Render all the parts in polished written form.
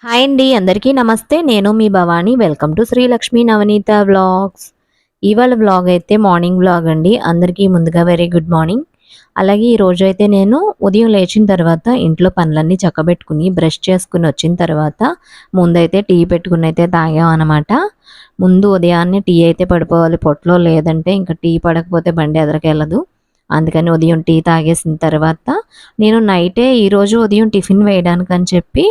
Hi అండి, అందరికీ నమస్తే. నేను మీ Bhavani. Welcome to Srilakshmi Navaneetha vlogs. ఇవాళ వ్లాగ్ అయితే మార్నింగ్ వ్లాగ్ అండి. అందరికీ ముందుగా వెరీ గుడ్ మార్నింగ్. అలాగే ఈరోజు అయితే నేను ఉదయం లేచిన తర్వాత ఇంట్లో పనులన్నీ చక్కబెట్టుకుని బ్రష్ చేసుకుని వచ్చిన తర్వాత ముందైతే టీ పెట్టుకుని అయితే తాగామన్నమాట. ముందు ఉదయాన్నే టీ అయితే పడిపోవాలి పొట్టలో, లేదంటే ఇంకా టీ పడకపోతే బండి ఎదరికెళ్ళదు. అందుకని ఉదయం టీ తాగేసిన తర్వాత నేను నైటే ఈరోజు ఉదయం టిఫిన్ వేయడానికని చెప్పి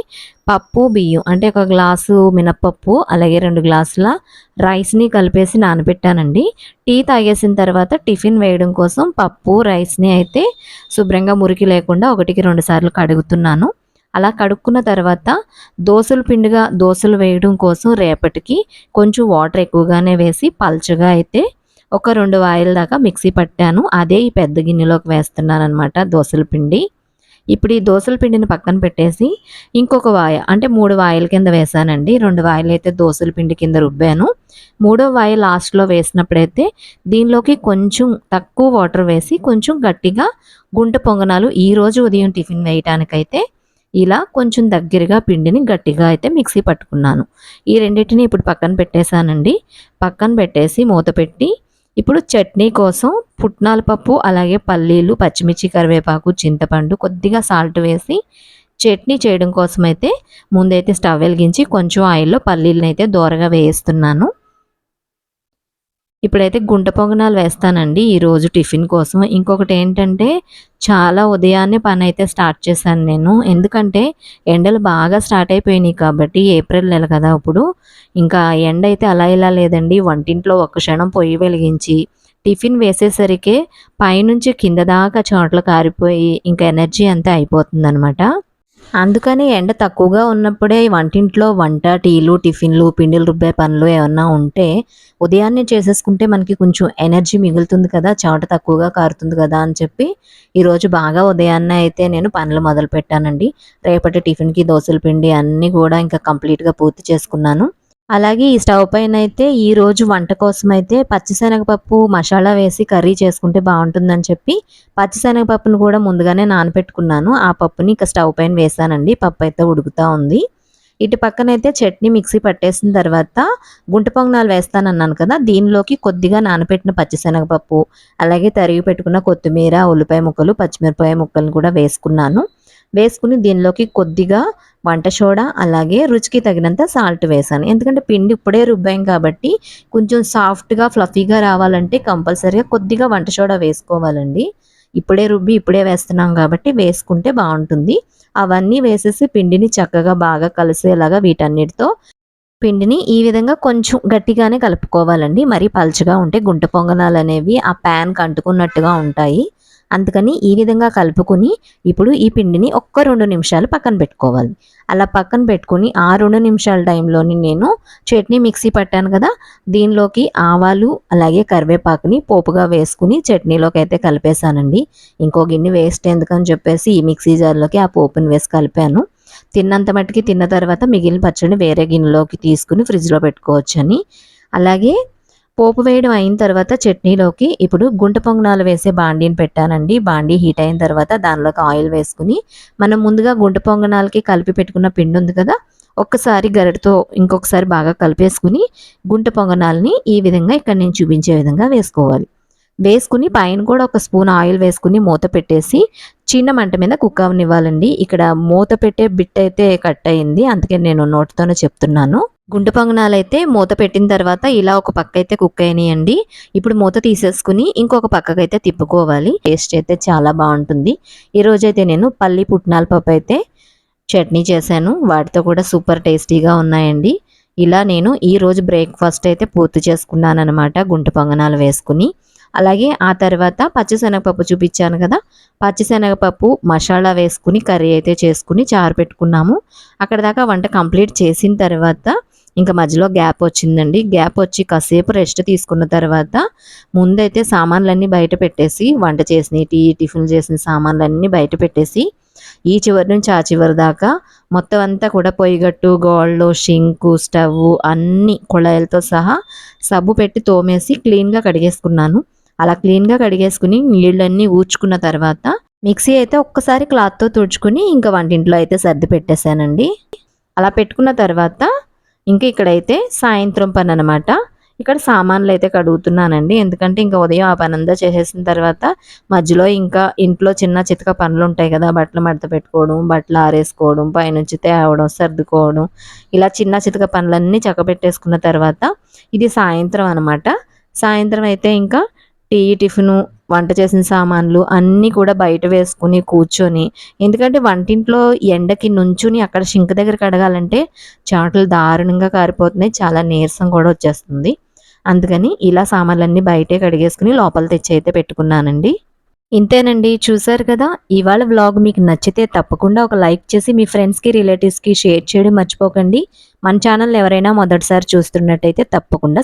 పప్పు బియ్యం అంటే ఒక గ్లాసు మినప్పప్పు అలాగే 2 గ్లాసుల రైస్ని కలిపేసి నానబెట్టానండి. టీ తాగేసిన తర్వాత టిఫిన్ వేయడం కోసం పప్పు రైస్ని అయితే శుభ్రంగా మురికి లేకుండా 1కి 2 సార్లు కడుగుతున్నాను. అలా కడుక్కున్న తర్వాత దోసలు వేయడం కోసం రేపటికి కొంచెం వాటర్ ఎక్కువగానే వేసి పల్చగా అయితే ఒక 2 వాయిల దాకా మిక్సీ పట్టాను. అదే ఈ పెద్ద గిన్నెలోకి వేస్తున్నాననమాట దోసల పిండి. ఇప్పుడు ఈ దోసల పిండిని పక్కన పెట్టేసి ఇంకొక వాయ అంటే 3 వాయిల కింద వేసానండి. 2 వాయిలైతే దోసల పిండి కింద రుబ్బాను. మూడో వాయి లాస్ట్‌లో వేసినప్పుడైతే దీనిలోకి కొంచెం తక్కువ వాటర్ వేసి కొంచెం గట్టిగా గుంట పొంగనాలు ఈరోజు ఉదయం టిఫిన్ వేయటానికైతే ఇలా కొంచెం దగ్గరగా పిండిని గట్టిగా అయితే మిక్సీ పట్టుకున్నాను. ఈ రెండిటిని ఇప్పుడు పక్కన పెట్టేసానండి. పక్కన పెట్టేసి మూత పెట్టి ఇప్పుడు చట్నీ కోసం పుట్నాల పప్పు అలాగే పల్లీలు, పచ్చిమిర్చి, కరివేపాకు, చింతపండు, కొద్దిగా సాల్ట్ వేసి చట్నీ చేయడం కోసమైతే ముందైతే స్టవ్ వెలిగించి కొంచెం ఆయిల్‌లో పల్లీలనైతే దోరగా వేయిస్తున్నాను. ఇప్పుడైతే గుంట పొంగనాలు వేస్తానండి ఈరోజు టిఫిన్ కోసం. ఇంకొకటి ఏంటంటే చాలా ఉదయాన్నే పనైతే స్టార్ట్ చేశాను నేను. ఎందుకంటే ఎండలు బాగా స్టార్ట్ అయిపోయినాయి కాబట్టి ఏప్రిల్ నెల కదా ఇప్పుడు. ఇంకా ఎండ అయితే అలా ఇలా లేదండి. వంటింట్లో ఒక్క క్షణం పొయ్యి వెలిగించి టిఫిన్ వేసేసరికే పైనుంచి కింద దాకా చెమటలు కారిపోయి ఇంకా ఎనర్జీ అంతా అయిపోతుందనమాట. అందుకని ఎండ తక్కువగా ఉన్నప్పుడే వంటింట్లో వంట, టీలు, టిఫిన్‌లు, పిండిలు రుబ్బే పనులు ఏమన్నా ఉంటే ఉదయాన్నే చేసేసుకుంటే మనకి కొంచెం ఎనర్జీ మిగులుతుంది కదా! చెమట తక్కువగా కారుతుంది కదా! అని చెప్పి ఈరోజు బాగా ఉదయాన్నే అయితే నేను పనులు మొదలుపెట్టానండి. రేపటి టిఫిన్‌కి దోసల పిండి అన్నీ కూడా ఇంకా కంప్లీట్‌గా పూర్తి చేసుకున్నాను. అలాగే ఈ స్టవ్ పైనైతే ఈరోజు వంట కోసమైతే పచ్చిశనగపప్పు మసాలా వేసి కర్రీ చేసుకుంటే బావుంటుందని చెప్పి పచ్చిశనగపప్పును కూడా ముందుగానే నానబెట్టుకున్నాను. ఆ పప్పుని ఇక స్టవ్ పైన వేశానండి. పప్పయితే ఉడుకుతా ఉంది. ఇటు పక్కనైతే చట్నీ మిక్సీ పట్టేసిన తర్వాత గుంట పొంగనాలు వేస్తానన్నాను కదా! దీనిలోకి కొద్దిగా నానబెట్టిన పచ్చిశనగపప్పు, అలాగే తరిగి పెట్టుకున్న కొత్తిమీర, ఉల్లిపాయ ముక్కలు, పచ్చిమిరపకాయ ముక్కలను కూడా వేసుకున్నాను. వేసుకుని దీనిలోకి కొద్దిగా వంట సోడా అలాగే రుచికి తగినంత సాల్ట్ వేశాను. ఎందుకంటే పిండి ఇప్పుడే రుబ్బాం కాబట్టి కొంచెం సాఫ్ట్‌గా, ఫ్లఫీగా రావాలంటే కంపల్సరీగా కొద్దిగా వంట సోడా వేసుకోవాలండి. ఇప్పుడే రుబ్బి ఇప్పుడే వేస్తున్నాం కాబట్టి వేసుకుంటే బావుంటుంది. అవన్నీ వేసేసి పిండిని చక్కగా బాగా కలిసేలాగా వీటన్నిటితో పిండిని ఈ విధంగా కొంచెం గట్టిగానే కలుపుకోవాలండి. మరీ పల్చగా ఉంటే గుంట పొంగనాలనేవి ఆ ప్యాన్‌కి అంటుకున్నట్టుగా ఉంటాయి. అందుకని ఈ విధంగా కలుపుకొని ఇప్పుడు ఈ పిండిని ఒక్క 2 నిమిషాలు పక్కన పెట్టుకోవాలి. అలా పక్కన పెట్టుకొని ఆ 2 నిమిషాల టైంలోని నేను చట్నీ మిక్సీ పట్టాను కదా! దీనిలోకి ఆవాలు అలాగే కరివేపాకుని పోపుగా వేసుకొని చట్నీలోకైతే కలిపేసానండి. ఇంకో గిన్నె వేస్ట్ ఎందుకని చెప్పేసి ఈ మిక్సీ జార్‌లోకి ఆ పోపుని వేసి కలిపాను. తిన్నంత మట్టికి తిన్న తర్వాత మిగిలిన పచ్చడిని వేరే గిన్నెలోకి తీసుకుని ఫ్రిడ్జ్‌లో పెట్టుకోవచ్చని. అలాగే పోపు వేయడం అయిన తర్వాత చట్నీలోకి ఇప్పుడు గుంట పొంగనాలు వేసే బాండీని పెట్టానండి. బాండీ హీట్ అయిన తర్వాత దానిలోకి ఆయిల్ వేసుకుని మనం ముందుగా గుంట పొంగనాలకి కలిపి పెట్టుకున్న పిండి ఉంది కదా! ఒక్కసారి గరిటెతో ఇంకొకసారి బాగా కలిపేసుకుని గుంట పొంగనాలని ఈ విధంగా ఇక్కడ నేను చూపించే విధంగా వేసుకోవాలి. వేసుకుని పైన కూడా ఒక స్పూన్ ఆయిల్ వేసుకుని మూత పెట్టేసి చిన్న మంట మీద కుక్ అవ్వనివ్వాలండి. ఇక్కడ మూత పెట్టే బిట్ అయితే కట్ అయింది. అందుకే నేను నోటితోనే చెప్తున్నాను. గుంట పొంగనాలైతే మూత పెట్టిన తర్వాత ఇలా ఒక పక్క అయితే కుక్ అయినాయండి. ఇప్పుడు మూత తీసేసుకుని ఇంకొక పక్కకైతే తిప్పుకోవాలి. టేస్ట్ అయితే చాలా బావుంటుంది. ఈరోజైతే నేను పల్లి పుట్నాల పప్పు అయితే చట్నీ చేశాను. వాటితో కూడా సూపర్ టేస్టీగా ఉన్నాయండి. ఇలా నేను ఈరోజు బ్రేక్‌ఫాస్ట్ అయితే పూర్తి చేసుకున్నాననమాట గుంట పొంగనాలు వేసుకుని. అలాగే ఆ తర్వాత పచ్చిశనగపప్పు చూపించాను కదా! పచ్చిశనగపప్పు మసాలా వేసుకుని కర్రీ అయితే చేసుకుని చారు పెట్టుకున్నాము. అక్కడ దాకా వంట కంప్లీట్ చేసిన తర్వాత ఇంక మధ్యలో గ్యాప్ వచ్చిందండి. గ్యాప్ వచ్చి కాసేపు రెస్ట్ తీసుకున్న తర్వాత ముందైతే సామాన్లన్నీ బయట పెట్టేసి వంట చేసినయి టిఫిన్‌లు చేసిన సామాన్లన్నీ బయట పెట్టేసి ఈ చివరి నుంచి ఆ చివరి దాకా మొత్తం అంతా కూడా పొయ్యిగట్టు, గోళ్ళు, షింకు, స్టవ్వు అన్నీ కుళాయిలతో సహా సబ్బు పెట్టి తోమేసి క్లీన్‌గా కడిగేసుకున్నాను. అలా క్లీన్‌గా కడిగేసుకుని నీళ్ళన్నీ ఊడ్చుకున్న తర్వాత మిక్సీ అయితే ఒక్కసారి క్లాత్‌తో తుడుచుకుని ఇంకా వంటింట్లో అయితే సర్ది పెట్టేశానండి. అలా పెట్టుకున్న తర్వాత ఇంకా ఇక్కడైతే సాయంత్రం పని అనమాట. ఇక్కడ సామాన్లు అయితే కడుగుతున్నానండి. ఎందుకంటే ఇంకా ఉదయం ఆ పనంతా చేసేసిన తర్వాత మధ్యలో ఇంకా ఇంట్లో చిన్న చితక పనులు ఉంటాయి కదా, బట్టలు మడత పెట్టుకోవడం, బట్టలు ఆరేసుకోవడం, పైనుంచి తేవడం, సర్దుకోవడం, ఇలా చిన్న చితక పనులన్నీ చక్కబెట్టేసుకున్న తర్వాత ఇది సాయంత్రం అనమాట. సాయంత్రం అయితే ఇంకా టీ, టిఫిను, వంట చేసిన సామాన్లు అన్నీ కూడా బయట వేసుకుని కూర్చొని, ఎందుకంటే వంటింట్లో ఎండకి నుంచుని అక్కడ షింక్ దగ్గర కడగాలంటే చెమటలు దారుణంగా కారిపోతున్నాయి. చాలా నీరసం కూడా వచ్చేస్తుంది. అందుకని ఇలా సామాన్లన్నీ బయటే కడిగేసుకుని లోపల తెచ్చి అయితే పెట్టుకున్నానండి. ఇంతేనండి. చూసారు కదా! ఇవాళ వ్లాగ్ మీకు నచ్చితే తప్పకుండా ఒక లైక్ చేసి మీ ఫ్రెండ్స్‌కి, రిలేటివ్స్‌కి షేర్ చేయడం మర్చిపోకండి. మన ఛానల్‌ని ఎవరైనా మొదటిసారి చూస్తున్నట్టయితే తప్పకుండా